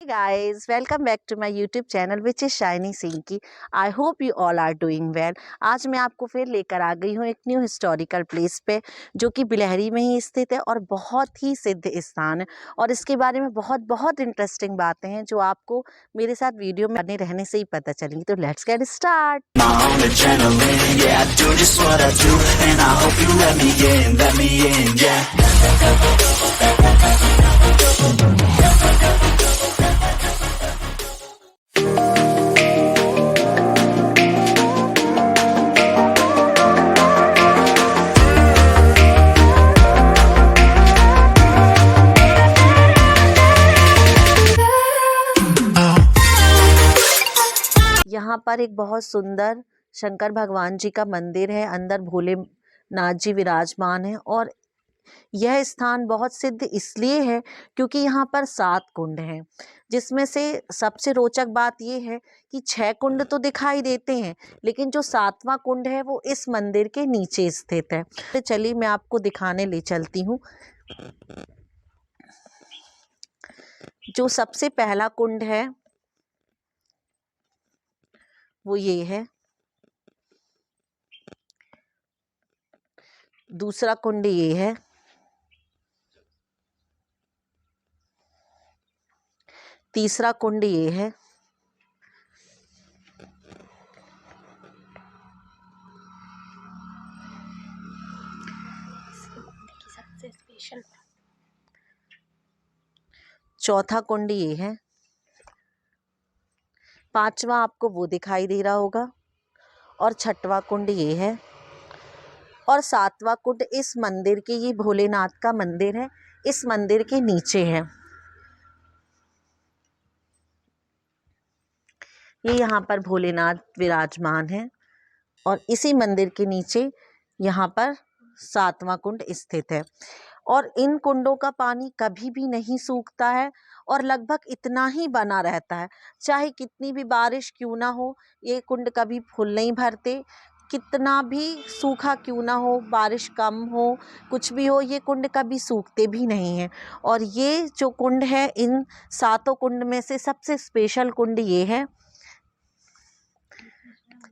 Guys, welcome back to my YouTube channel which is Shiny Sinky. I hope you all are doing well. आज मैं आपको फिर लेकर आ गई हूँ एक न्यू हिस्टोरिकल प्लेस पे जो कि बिलहरी में ही स्थित है और बहुत ही सिद्ध स्थान है और इसके बारे में बहुत बहुत इंटरेस्टिंग बातें हैं जो आपको मेरे साथ वीडियो में बने रहने से ही पता चलेंगी। तो लेट्स गेट स्टार्ट। यहाँ पर एक बहुत सुंदर शंकर भगवान जी का मंदिर है। अंदर भोलेनाथ जी विराजमान है और यह स्थान बहुत सिद्ध इसलिए है क्योंकि यहाँ पर 7 कुंड हैं, जिसमें से सबसे रोचक बात यह है कि 6 कुंड तो दिखाई देते हैं लेकिन जो 7वां कुंड है वो इस मंदिर के नीचे स्थित है। तो चलिए मैं आपको दिखाने ले चलती हूँ। जो सबसे पहला कुंड है वो ये है। दूसरा कुंड ये है। तीसरा कुंड ये है। चौथा कुंड ये है। 5वां आपको वो दिखाई दे रहा होगा और 6वां कुंड ये है और 7वां कुंड इस मंदिर के, ये भोलेनाथ का मंदिर है, इस मंदिर के नीचे है। ये यहाँ पर भोलेनाथ विराजमान है और इसी मंदिर के नीचे यहाँ पर 7वां कुंड स्थित है और इन कुंडों का पानी कभी भी नहीं सूखता है और लगभग इतना ही बना रहता है। चाहे कितनी भी बारिश क्यों ना हो, ये कुंड कभी फुल नहीं भरते। कितना भी सूखा क्यों ना हो, बारिश कम हो, कुछ भी हो, ये कुंड कभी सूखते भी नहीं हैं। और ये जो कुंड है, इन 7 कुंड में से सबसे स्पेशल कुंड ये है।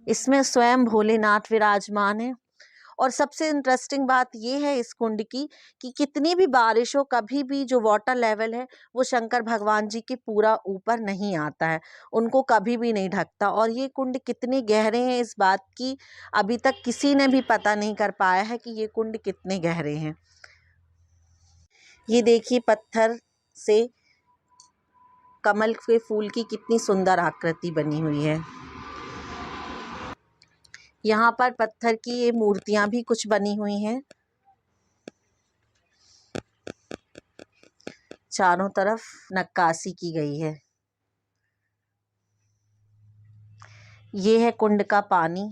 इसमें स्वयं भोलेनाथ विराजमान है और सबसे इंटरेस्टिंग बात ये है इस कुंड की कि कितनी भी बारिश हो, कभी भी जो वाटर लेवल है वो शंकर भगवान जी के पूरा ऊपर नहीं आता है, उनको कभी भी नहीं ढकता। और ये कुंड कितने गहरे हैं इस बात की अभी तक किसी ने भी पता नहीं कर पाया है कि ये कुंड कितने गहरे हैं। ये देखिए पत्थर से कमल के फूल की कितनी सुंदर आकृति बनी हुई है। यहाँ पर पत्थर की ये मूर्तियां भी कुछ बनी हुई हैं। चारों तरफ नक्काशी की गई है। ये है कुंड का पानी।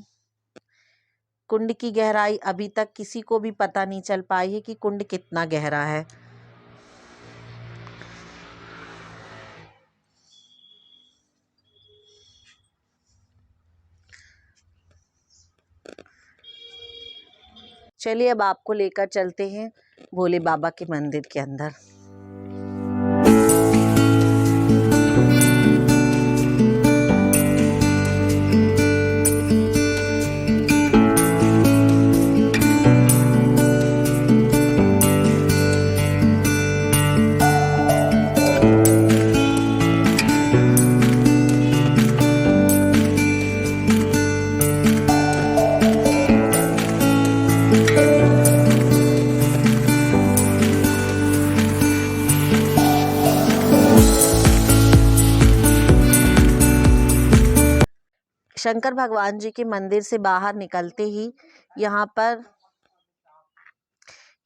कुंड की गहराई अभी तक किसी को भी पता नहीं चल पाई है कि कुंड कितना गहरा है। चलिए अब आपको लेकर चलते हैं भोले बाबा के मंदिर के अंदर। शंकर भगवान जी के मंदिर से बाहर निकलते ही यहाँ पर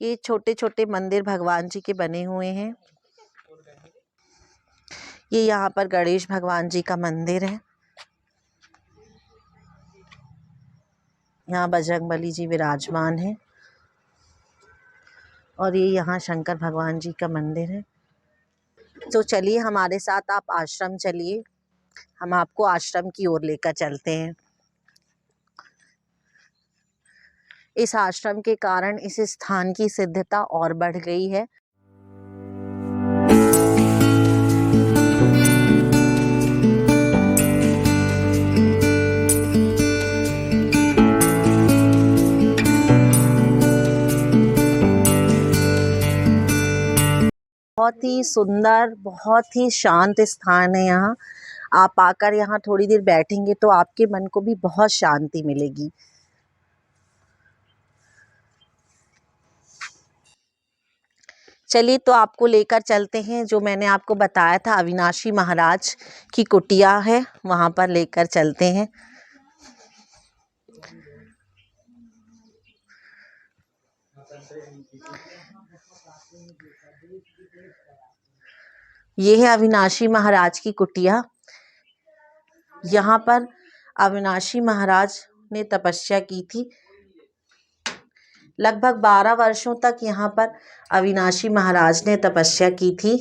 ये छोटे छोटे मंदिर भगवान जी के बने हुए हैं। ये यहाँ पर गणेश भगवान जी का मंदिर है। यहाँ बजरंगबली जी विराजमान है और ये यहाँ शंकर भगवान जी का मंदिर है। तो चलिए हमारे साथ आप आश्रम चलिए, हम आपको आश्रम की ओर लेकर चलते हैं। इस आश्रम के कारण इस स्थान की सिद्धता और बढ़ गई है। बहुत ही सुंदर, बहुत ही शांत स्थान है यहाँ। आप आकर यहाँ थोड़ी देर बैठेंगे तो आपके मन को भी बहुत शांति मिलेगी। चलिए तो आपको लेकर चलते हैं, जो मैंने आपको बताया था अविनाशी महाराज की कुटिया है, वहाँ पर लेकर चलते हैं। ये है अविनाशी महाराज की कुटिया। यहाँ पर अविनाशी महाराज ने तपस्या की थी। लगभग 12 वर्षों तक यहाँ पर अविनाशी महाराज ने तपस्या की थी।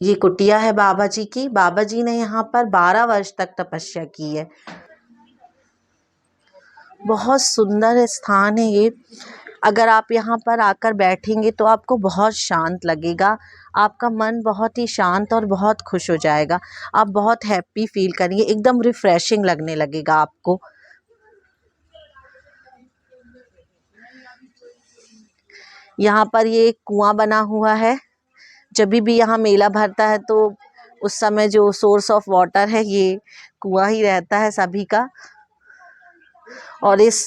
ये कुटिया है बाबा जी की। बाबा जी ने यहाँ पर 12 वर्ष तक तपस्या की है। बहुत सुंदर स्थान है ये। अगर आप यहाँ पर आकर बैठेंगे तो आपको बहुत शांत लगेगा। आपका मन बहुत ही शांत और बहुत खुश हो जाएगा। आप बहुत हैप्पी फील करेंगे, एकदम रिफ्रेशिंग लगने लगेगा आपको। यहाँ पर ये एक कुआं बना हुआ है। जब भी यहाँ मेला भरता है तो उस समय जो सोर्स ऑफ वाटर है ये कुआं ही रहता है सभी का। और इस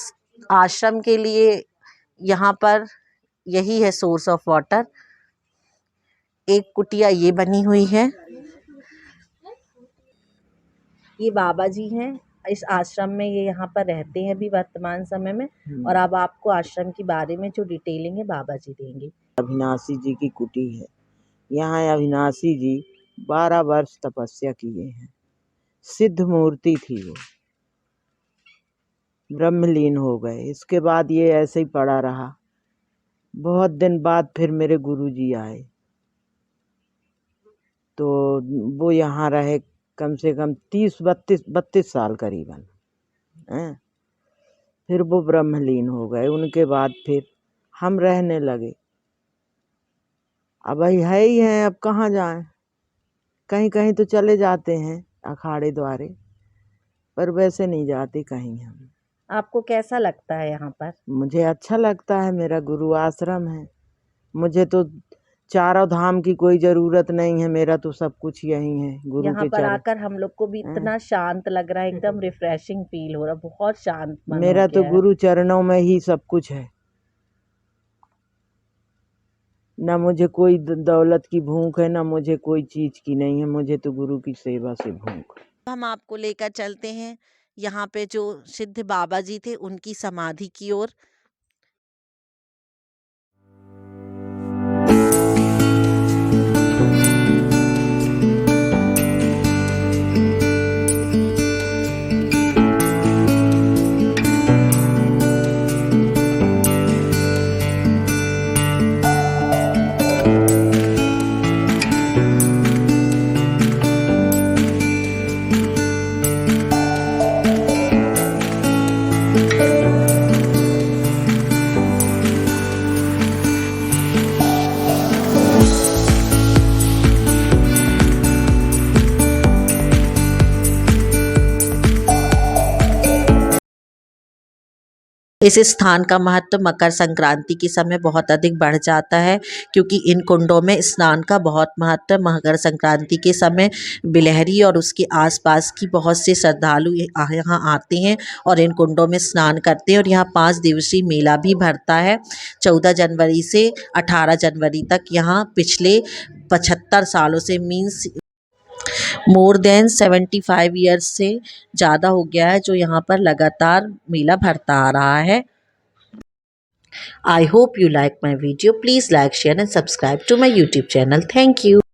आश्रम के लिए यहाँ पर यही है सोर्स ऑफ वाटर। एक कुटिया ये बनी हुई है। ये बाबा जी हैं इस आश्रम में, ये यहाँ पर रहते हैं भी वर्तमान समय में। और अब आपको आश्रम के बारे में जो डिटेलिंग है बाबा जी देंगे। अविनाशी जी की कुटी है। यहाँ अविनाशी जी 12 वर्ष तपस्या किए हैं। सिद्ध मूर्ति थी वो, ब्रह्मलीन हो गए। इसके बाद ये ऐसे ही पड़ा रहा। बहुत दिन बाद फिर मेरे गुरुजी आए तो वो यहाँ रहे कम से कम 32 साल करीबन हैं। फिर वो ब्रह्मलीन हो गए। उनके बाद फिर हम रहने लगे। अब भाई है ही हैं, अब कहाँ जाएं। कहीं कहीं तो चले जाते हैं अखाड़े द्वारे, पर वैसे नहीं जाते कहीं हम। आपको कैसा लगता है यहाँ पर? मुझे अच्छा लगता है, मेरा गुरु आश्रम है। मुझे तो चारों धाम की कोई जरूरत नहीं है, मेरा तो सब कुछ यही है गुरु यहाँ के पर चरण। आकर हम लोग को भी इतना शांत लग रहा है, एकदम रिफ्रेशिंग फील हो रहा है, बहुत शांत मन मेरा हो तो गया है। गुरु चरणों में ही सब कुछ है। ना मुझे कोई दौलत की भूख है, ना मुझे कोई चीज की नहीं है। मुझे तो गुरु की सेवा से भूख है। हम आपको लेकर चलते हैं यहाँ पे जो सिद्ध बाबा जी थे उनकी समाधि की ओर। इस स्थान का महत्व मकर संक्रांति के समय बहुत अधिक बढ़ जाता है, क्योंकि इन कुंडों में स्नान का बहुत महत्व। मकर संक्रांति के समय बिलहरी और उसके आसपास की बहुत से श्रद्धालु यहाँ आते हैं और इन कुंडों में स्नान करते हैं। और यहाँ 5 दिवसीय मेला भी भरता है। 14 जनवरी से 18 जनवरी तक यहाँ पिछले 75 सालों से मीन्स मोर देन 75 ईयर्स से ज़्यादा हो गया है जो यहाँ पर लगातार मेला भरता आ रहा है। I hope you like my video. Please like, share and subscribe to my YouTube channel. Thank you.